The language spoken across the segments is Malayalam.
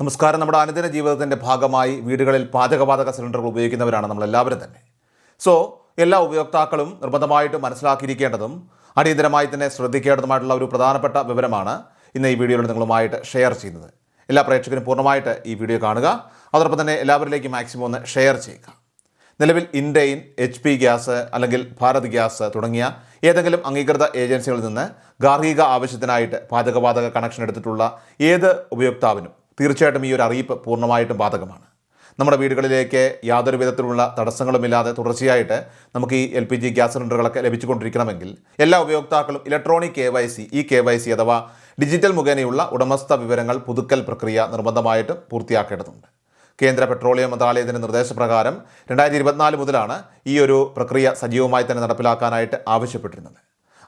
നമസ്കാരം. നമ്മുടെ അനുദിന ജീവിതത്തിൻ്റെ ഭാഗമായി വീടുകളിൽ പാചകവാതക സിലിണ്ടറുകൾ ഉപയോഗിക്കുന്നവരാണ് നമ്മളെല്ലാവരും തന്നെ. എല്ലാ ഉപയോക്താക്കളും നിർബന്ധമായിട്ട് മനസ്സിലാക്കിയിരിക്കേണ്ടതും അടിയന്തരമായി തന്നെ ശ്രദ്ധിക്കേണ്ടതുമായിട്ടുള്ള ഒരു പ്രധാനപ്പെട്ട വിവരമാണ് ഇന്ന് ഈ വീഡിയോയിൽ നിങ്ങളുമായിട്ട് ഷെയർ ചെയ്യുന്നത്. എല്ലാ പ്രേക്ഷകരും പൂർണ്ണമായിട്ട് ഈ വീഡിയോ കാണുക. അതോടൊപ്പം തന്നെ എല്ലാവരിലേക്കും മാക്സിമം ഒന്ന് ഷെയർ ചെയ്യുക. നിലവിൽ ഇൻഡെയിൻ, HP ഗ്യാസ് അല്ലെങ്കിൽ ഭാരത് ഗ്യാസ് തുടങ്ങിയ ഏതെങ്കിലും അംഗീകൃത ഏജൻസികളിൽ നിന്ന് ഗാർഹിക ആവശ്യത്തിനായിട്ട് പാചകവാതക കണക്ഷൻ എടുത്തിട്ടുള്ള ഏത് ഉപയോക്താവിനും തീർച്ചയായിട്ടും ഈ ഒരു അറിയിപ്പ് പൂർണ്ണമായിട്ടും ബാധകമാണ്. നമ്മുടെ വീടുകളിലേക്ക് യാതൊരു വിധത്തിലുള്ള തടസ്സങ്ങളുമില്ലാതെ തുടർച്ചയായിട്ട് നമുക്ക് ഈ LPG ഗ്യാസ് സിലിണ്ടറുകളൊക്കെ ലഭിച്ചുകൊണ്ടിരിക്കണമെങ്കിൽ എല്ലാ ഉപയോക്താക്കളും ഇലക്ട്രോണിക് KYC, KYC അഥവാ ഡിജിറ്റൽ മുഖേനയുള്ള ഉടമസ്ഥ വിവരങ്ങൾ പുതുക്കൽ പ്രക്രിയ നിർബന്ധമായിട്ടും പൂർത്തിയാക്കേണ്ടതുണ്ട്. കേന്ദ്ര പെട്രോളിയം മന്ത്രാലയത്തിൻ്റെ നിർദ്ദേശപ്രകാരം 2024 മുതലാണ് ഈ ഒരു പ്രക്രിയ സജീവമായി തന്നെ നടപ്പിലാക്കാനായിട്ട് ആവശ്യപ്പെട്ടിരുന്നത്.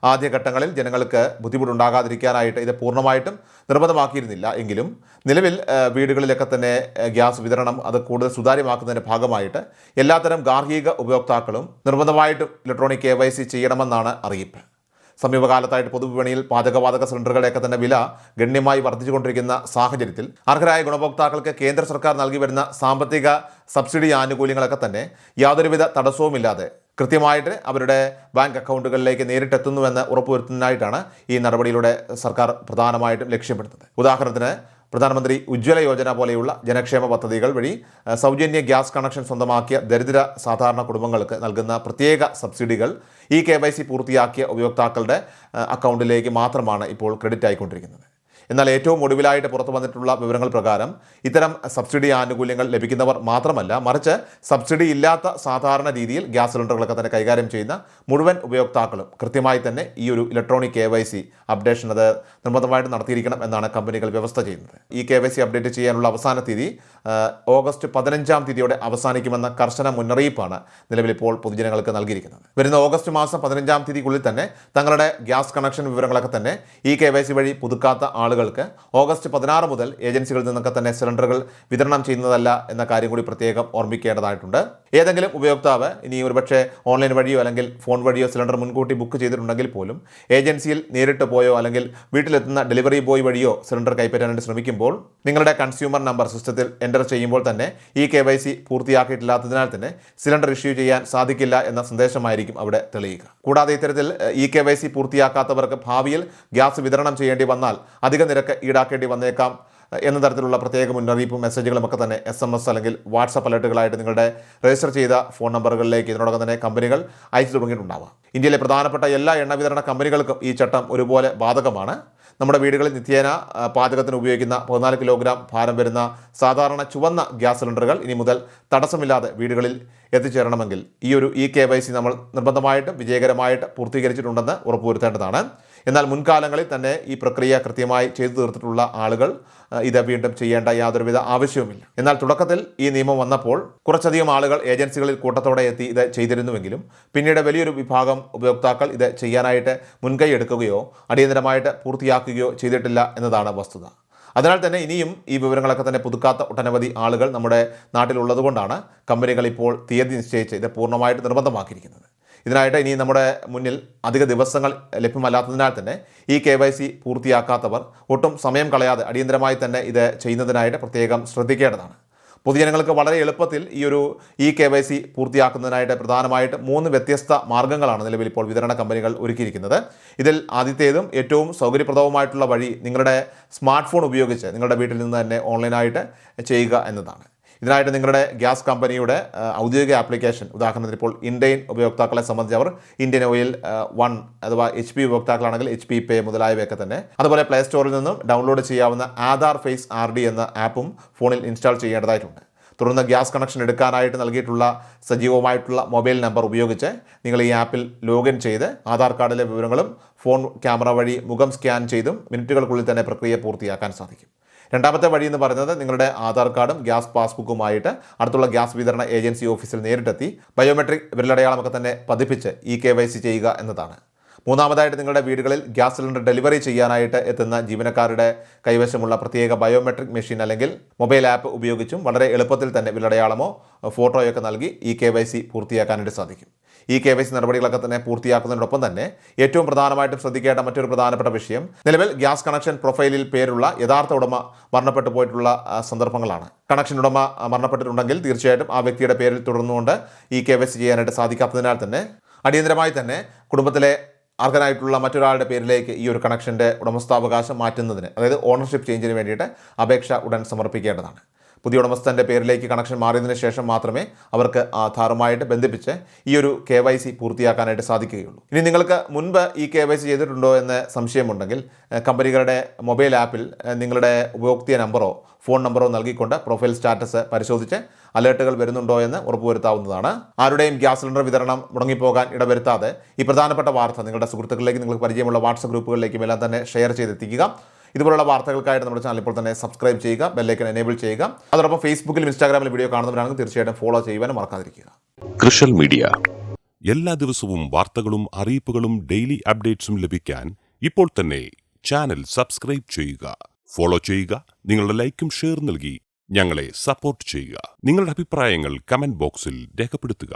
ആദ്യഘട്ടങ്ങളിൽ ജനങ്ങൾക്ക് ബുദ്ധിമുട്ടുണ്ടാകാതിരിക്കാനായിട്ട് ഇത് പൂർണ്ണമായിട്ടും നിർബന്ധമാക്കിയിരുന്നില്ല. എങ്കിലും നിലവിൽ വീടുകളിലൊക്കെ തന്നെ ഗ്യാസ് വിതരണം അത് കൂടുതൽ സുതാര്യമാക്കുന്നതിൻ്റെ ഭാഗമായിട്ട് എല്ലാത്തരം ഗാർഹിക ഉപയോക്താക്കളും നിർബന്ധമായിട്ടും ഇലക്ട്രോണിക് KYC ചെയ്യണമെന്നാണ് അറിയിപ്പ്. സമീപകാലത്തായിട്ട് പൊതുവിപണിയിൽ പാചകവാതക സിലിണ്ടറുകളുടെയൊക്കെ തന്നെ വില ഗണ്യമായി വർദ്ധിച്ചുകൊണ്ടിരിക്കുന്ന സാഹചര്യത്തിൽ അർഹരായ ഗുണഭോക്താക്കൾക്ക് കേന്ദ്ര സർക്കാർ നൽകി വരുന്ന സാമ്പത്തിക സബ്സിഡി ആനുകൂല്യങ്ങളൊക്കെ തന്നെ യാതൊരുവിധ തടസ്സവുമില്ലാതെ കൃത്യമായിട്ട് അവരുടെ ബാങ്ക് അക്കൗണ്ടുകളിലേക്ക് നേരിട്ടെത്തുന്നുവെന്ന് ഉറപ്പുവരുത്തുന്നതിനായിട്ടാണ് ഈ നടപടിയിലൂടെ സർക്കാർ പ്രധാനമായിട്ടും ലക്ഷ്യമിടുന്നത്. ഉദാഹരണത്തിന് പ്രധാനമന്ത്രി ഉജ്ജ്വല യോജന പോലെയുള്ള ജനക്ഷേമ പദ്ധതികൾ വഴി സൗജന്യ ഗ്യാസ് കണക്ഷൻ സ്വന്തമാക്കിയ ദരിദ്ര സാധാരണ കുടുംബങ്ങൾക്ക് നൽകുന്ന പ്രത്യേക സബ്സിഡികൾ ഈ KYC പൂർത്തിയാക്കിയ ഉപയോക്താക്കളുടെ അക്കൗണ്ടിലേക്ക് മാത്രമാണ് ഇപ്പോൾ ക്രെഡിറ്റ് ആയിക്കൊണ്ടിരിക്കുന്നത്. എന്നാൽ ഏറ്റവും ഒടുവിലായിട്ട് പുറത്തു വന്നിട്ടുള്ള വിവരങ്ങൾ പ്രകാരം ഇത്തരം സബ്സിഡി ആനുകൂല്യങ്ങൾ ലഭിക്കുന്നവർ മാത്രമല്ല, മറിച്ച് സബ്സിഡി ഇല്ലാത്ത സാധാരണ രീതിയിൽ ഗ്യാസ് സിലിണ്ടറുകളൊക്കെ തന്നെ കൈകാര്യം ചെയ്യുന്ന മുഴുവൻ ഉപയോക്താക്കളും കൃത്യമായി തന്നെ ഈ ഒരു ഇലക്ട്രോണിക് KYC അപ്ഡേഷൻ അത് നിർബന്ധമായിട്ട് നടത്തിയിരിക്കണം എന്നാണ് കമ്പനികൾ വ്യവസ്ഥ ചെയ്യുന്നത്. ഈ KYC അപ്ഡേറ്റ് ചെയ്യാനുള്ള അവസാന തീയതി ഓഗസ്റ്റ് 15-ാം തീയതിയോടെ അവസാനിക്കുമെന്ന കർശന മുന്നറിയിപ്പാണ് നിലവിലിപ്പോൾ പൊതുജനങ്ങൾക്ക് നൽകിയിരിക്കുന്നത്. വരുന്ന ഓഗസ്റ്റ് മാസം 15-ാം തീയതിക്കുള്ളിൽ തന്നെ തങ്ങളുടെ ഗ്യാസ് കണക്ഷൻ വിവരങ്ങളൊക്കെ തന്നെ ഈ KYC വഴി പുതുക്കാത്ത ആളുകൾക്ക് ഓഗസ്റ്റ് 16 മുതൽ ഏജൻസികളിൽ നിന്നൊക്കെ തന്നെ സിലിണ്ടറുകൾ വിതരണം ചെയ്യുന്നതല്ല എന്ന കാര്യം കൂടി പ്രത്യേകം ഓർമ്മിക്കേണ്ടതായിട്ടുണ്ട്. ഏതെങ്കിലും ഉപയോക്താവ് ഇനി ഒരുപക്ഷെ ഓൺലൈൻ വഴിയോ അല്ലെങ്കിൽ ഫോൺ വഴിയോ സിലിണ്ടർ മുൻകൂട്ടി ബുക്ക് ചെയ്തിട്ടുണ്ടെങ്കിൽ പോലും ഏജൻസിയിൽ നേരിട്ട് പോയോ അല്ലെങ്കിൽ വീട്ടിലെത്തുന്ന ഡെലിവറി ബോയ് വഴിയോ സിലിണ്ടർ കൈപ്പറ്റാനായിട്ട് ശ്രമിക്കുമ്പോൾ നിങ്ങളുടെ കൺസ്യൂമർ നമ്പർ സിസ്റ്റത്തിൽ എൻ്റർ ചെയ്യുമ്പോൾ തന്നെ ഈ KYC പൂർത്തിയാക്കിയിട്ടില്ലാത്തതിനാൽ തന്നെ സിലിണ്ടർ ഇഷ്യൂ ചെയ്യാൻ സാധിക്കില്ല എന്ന സന്ദേശമായിരിക്കും അവിടെ തെളിയുക. കൂടാതെ ഇത്തരത്തിൽ ഈ KYC പൂർത്തിയാക്കാത്തവർക്ക് ഭാവിയിൽ ഗ്യാസ് വിതരണം ചെയ്യേണ്ടി വന്നാൽ അധിക നിരക്ക് ഈടാക്കേണ്ടി വന്നേക്കാം എന്ന തരത്തിലുള്ള പ്രത്യേക മുന്നറിയിപ്പും മെസ്സേജുകളുമൊക്കെ തന്നെ SMS അല്ലെങ്കിൽ വാട്സപ്പ് അലർട്ടുകളായിട്ട് നിങ്ങളുടെ രജിസ്റ്റർ ചെയ്ത ഫോൺ നമ്പറുകളിലേക്ക് ഇതിനോടൊപ്പം തന്നെ കമ്പനികൾ അയച്ചു തുടങ്ങിയിട്ടുണ്ടാവാം. ഇന്ത്യയിലെ പ്രധാനപ്പെട്ട എല്ലാ എണ്ണ വിതരണ കമ്പനികൾക്കും ഈ ചട്ടം ഒരുപോലെ ബാധകമാണ്. നമ്മുടെ വീടുകളിൽ നിത്യേന പാചകത്തിന് ഉപയോഗിക്കുന്ന 14 കിലോഗ്രാം ഭാരം വരുന്ന സാധാരണ ചുവന്ന ഗ്യാസ് സിലിണ്ടറുകൾ ഇനി മുതൽ തടസ്സമില്ലാതെ വീടുകളിൽ എത്തിച്ചേരണമെങ്കിൽ ഈ KYC നമ്മൾ നിർബന്ധമായിട്ടും വിജയകരമായിട്ട് പൂർത്തീകരിച്ചിട്ടുണ്ടെന്ന് ഉറപ്പുവരുത്തേണ്ടതാണ്. എന്നാൽ മുൻകാലങ്ങളിൽ തന്നെ ഈ പ്രക്രിയ കൃത്യമായി ചെയ്തു തീർത്തിട്ടുള്ള ആളുകൾ ഇത് വീണ്ടും ചെയ്യേണ്ട യാതൊരുവിധ ആവശ്യവുമില്ല. എന്നാൽ തുടക്കത്തിൽ ഈ നിയമം വന്നപ്പോൾ കുറച്ചധികം ആളുകൾ ഏജൻസികളിൽ കൂട്ടത്തോടെ എത്തി ഇത് ചെയ്തിരുന്നുവെങ്കിലും പിന്നീട് വലിയൊരു വിഭാഗം ഉപയോക്താക്കൾ ഇത് ചെയ്യാനായിട്ട് മുൻകൈ എടുക്കുകയോ അടിയന്തരമായിട്ട് പൂർത്തിയാക്കുകയോ ചെയ്തിട്ടില്ല എന്നതാണ് വസ്തുത. അതിനാൽ തന്നെ ഇനിയും ഈ വിവരങ്ങളൊക്കെ തന്നെ പുതുക്കാത്ത ഒട്ടനവധി ആളുകൾ നമ്മുടെ നാട്ടിലുള്ളതുകൊണ്ടാണ് കമ്പനികൾ ഇപ്പോൾ തീയതി നിശ്ചയിച്ച് ഇത് പൂർണ്ണമായിട്ട് നിർബന്ധമാക്കിയിരിക്കുന്നത്. ഇതിനായിട്ട് ഇനി നമ്മുടെ മുന്നിൽ അധിക ദിവസങ്ങൾ ലഭ്യമല്ലാത്തതിനാൽ തന്നെ ഈ KYC പൂർത്തിയാക്കാത്തവർ ഒട്ടും സമയം കളയാതെ അടിയന്തരമായി തന്നെ ഇത് ചെയ്യുന്നതിനായിട്ട് പ്രത്യേകം ശ്രദ്ധിക്കേണ്ടതാണ്. പൊതുജനങ്ങൾക്ക് വളരെ എളുപ്പത്തിൽ ഈ KYC പൂർത്തിയാക്കുന്നതിനായിട്ട് പ്രധാനമായിട്ട് 3 വ്യത്യസ്ത മാർഗ്ഗങ്ങളാണ് നിലവിൽ ഇപ്പോൾ വിതരണ കമ്പനികൾ ഒരുക്കിയിരിക്കുന്നത്. ഇതിൽ ആദ്യത്തേതും ഏറ്റവും സൗകര്യപ്രദവുമായിട്ടുള്ള വഴി നിങ്ങളുടെ സ്മാർട്ട് ഫോൺ ഉപയോഗിച്ച് നിങ്ങളുടെ വീട്ടിൽ നിന്ന് തന്നെ ഓൺലൈനായിട്ട് ചെയ്യുക എന്നതാണ്. ഇതിനായിട്ട് നിങ്ങളുടെ ഗ്യാസ് കമ്പനിയുടെ ഔദ്യോഗിക ആപ്ലിക്കേഷൻ, ഉദാഹരണത്തിന് ഇപ്പോൾ ഇൻഡെയിൻ ഉപയോക്താക്കളെ സംബന്ധിച്ച് അവർ ഇന്ത്യൻ ഓയിൽ 1 അഥവാ HP ഉപയോക്താക്കളാണെങ്കിൽ HP പേ മുതലായവയൊക്കെ തന്നെ, അതുപോലെ പ്ലേ സ്റ്റോറിൽ നിന്നും ഡൗൺലോഡ് ചെയ്യാവുന്ന ആധാർ ഫേസ് RD എന്ന ആപ്പും ഫോണിൽ ഇൻസ്റ്റാൾ ചെയ്യേണ്ടതായിട്ടുണ്ട്. തുടർന്ന് ഗ്യാസ് കണക്ഷൻ എടുക്കാനായിട്ട് നൽകിയിട്ടുള്ള സജീവമായിട്ടുള്ള മൊബൈൽ നമ്പർ ഉപയോഗിച്ച് നിങ്ങൾ ഈ ആപ്പിൽ ലോഗിൻ ചെയ്ത് ആധാർ കാർഡിലെ വിവരങ്ങളും ഫോൺ ക്യാമറ വഴി മുഖം സ്കാൻ ചെയ്തും മിനിറ്റുകൾക്കുള്ളിൽ തന്നെ പ്രക്രിയ പൂർത്തിയാക്കാൻ സാധിക്കും. രണ്ടാമത്തെ വഴി എന്ന് പറയുന്നത് നിങ്ങളുടെ ആധാർ കാർഡും ഗ്യാസ് പാസ്ബുക്കുമായിട്ട് അടുത്തുള്ള ഗ്യാസ് വിതരണ ഏജൻസി ഓഫീസിൽ നേരിട്ടെത്തി ബയോമെട്രിക് വിരലടയാളമൊക്കെ തന്നെ പതിപ്പിച്ച് ഈ KYC ചെയ്യുക എന്നതാണ്. മൂന്നാമതായിട്ട് നിങ്ങളുടെ വീടുകളിൽ ഗ്യാസ് സിലിണ്ടർ ഡെലിവറി ചെയ്യാനായിട്ട് എത്തുന്ന ജീവനക്കാരുടെ കൈവശമുള്ള പ്രത്യേക ബയോമെട്രിക് മെഷീൻ അല്ലെങ്കിൽ മൊബൈൽ ആപ്പ് ഉപയോഗിച്ചും വളരെ എളുപ്പത്തിൽ തന്നെ വിരലടയാളമോ ഫോട്ടോയൊക്കെ നൽകി ഈ KYC പൂർത്തിയാക്കാനായിട്ട് സാധിക്കും. ഈ KYC നടപടികളൊക്കെ തന്നെ പൂർത്തിയാക്കുന്നതിനോടൊപ്പം തന്നെ ഏറ്റവും പ്രധാനമായിട്ടും ശ്രദ്ധിക്കേണ്ട മറ്റൊരു പ്രധാനപ്പെട്ട വിഷയം നിലവിൽ ഗ്യാസ് കണക്ഷൻ പ്രൊഫൈലിൽ പേരുള്ള യഥാർത്ഥ ഉടമ മരണപ്പെട്ടു പോയിട്ടുള്ള സന്ദർഭങ്ങളാണ്. കണക്ഷൻ ഉടമ മരണപ്പെട്ടിട്ടുണ്ടെങ്കിൽ തീർച്ചയായിട്ടും ആ വ്യക്തിയുടെ പേരിൽ തുടർന്നുകൊണ്ട് ഈ KYC ചെയ്യാനായിട്ട് സാധിക്കാത്തതിനാൽ തന്നെ അടിയന്തരമായി തന്നെ കുടുംബത്തിലെ അർഹനായിട്ടുള്ള മറ്റൊരാളുടെ പേരിലേക്ക് ഈ ഒരു കണക്ഷൻ്റെ ഉടമസ്ഥാവകാശം മാറ്റുന്നതിന്, അതായത് ഓണർഷിപ്പ് ചേഞ്ചിന് വേണ്ടിയിട്ട് അപേക്ഷ ഉടൻ സമർപ്പിക്കേണ്ടതാണ്. പുതിയ ഉടമസ്ഥൻ്റെ പേരിലേക്ക് കണക്ഷൻ മാറിയതിന് ശേഷം മാത്രമേ അവർക്ക് ആധാറുമായിട്ട് ബന്ധിപ്പിച്ച് ഈ ഒരു KYC പൂർത്തിയാക്കാനായിട്ട് സാധിക്കുകയുള്ളൂ. ഇനി നിങ്ങൾക്ക് മുൻപ് ഈ KYC ചെയ്തിട്ടുണ്ടോ എന്ന് സംശയമുണ്ടെങ്കിൽ കമ്പനികളുടെ മൊബൈൽ ആപ്പിൽ നിങ്ങളുടെ ഉപഭോക്തൃ നമ്പറോ ഫോൺ നമ്പറോ നൽകിക്കൊണ്ട് പ്രൊഫൈൽ സ്റ്റാറ്റസ് പരിശോധിച്ച് അലേർട്ടുകൾ വരുന്നുണ്ടോ എന്ന് ഉറപ്പുവരുത്താവുന്നതാണ്. ആരുടെയും ഗ്യാസ് സിലിണ്ടർ വിതരണം മുടങ്ങിപ്പോകാൻ ഇടവരുത്താതെ ഈ പ്രധാനപ്പെട്ട വാർത്ത നിങ്ങളുടെ സുഹൃത്തുക്കളിലേക്ക്, നിങ്ങൾക്ക് പരിചയമുള്ള വാട്സപ്പ് ഗ്രൂപ്പുകളിലേക്കും എല്ലാം തന്നെ ഷെയർ ചെയ്തെത്തിക്കുക. ഇതുപോലുള്ള വാർത്തകൾക്കായിട്ട് നമ്മുടെ ചാനൽ ഇപ്പോൾ തന്നെ സബ്സ്ക്രൈബ് ചെയ്യുക, ബെല്ലൈക്കൻ എനേബിൾ ചെയ്യുക. അതോടൊപ്പം ഫേസ്ബുക്കിലും ഇൻസ്റ്റാഗ്രാമിലും വീഡിയോ കാണുന്നവരാണെങ്കിൽ തീർച്ചയായിട്ടും ഫോളോ ചെയ്യുവാനും മറക്കാതിരിക്കുക. കൃഷൽ മീഡിയ എല്ലാ ദിവസവും വാർത്തകളും അറിയിപ്പുകളും ഡെയിലി അപ്ഡേറ്റ്സും ലഭിക്കാൻ ഇപ്പോൾ തന്നെ ചാനൽ സബ്സ്ക്രൈബ് ചെയ്യുക, ഫോളോ ചെയ്യുക. നിങ്ങളുടെ ലൈക്കും ഷെയർ നൽകി ഞങ്ങളെ സപ്പോർട്ട് ചെയ്യുക. നിങ്ങളുടെ അഭിപ്രായങ്ങൾ കമന്റ് ബോക്സിൽ രേഖപ്പെടുത്തുക.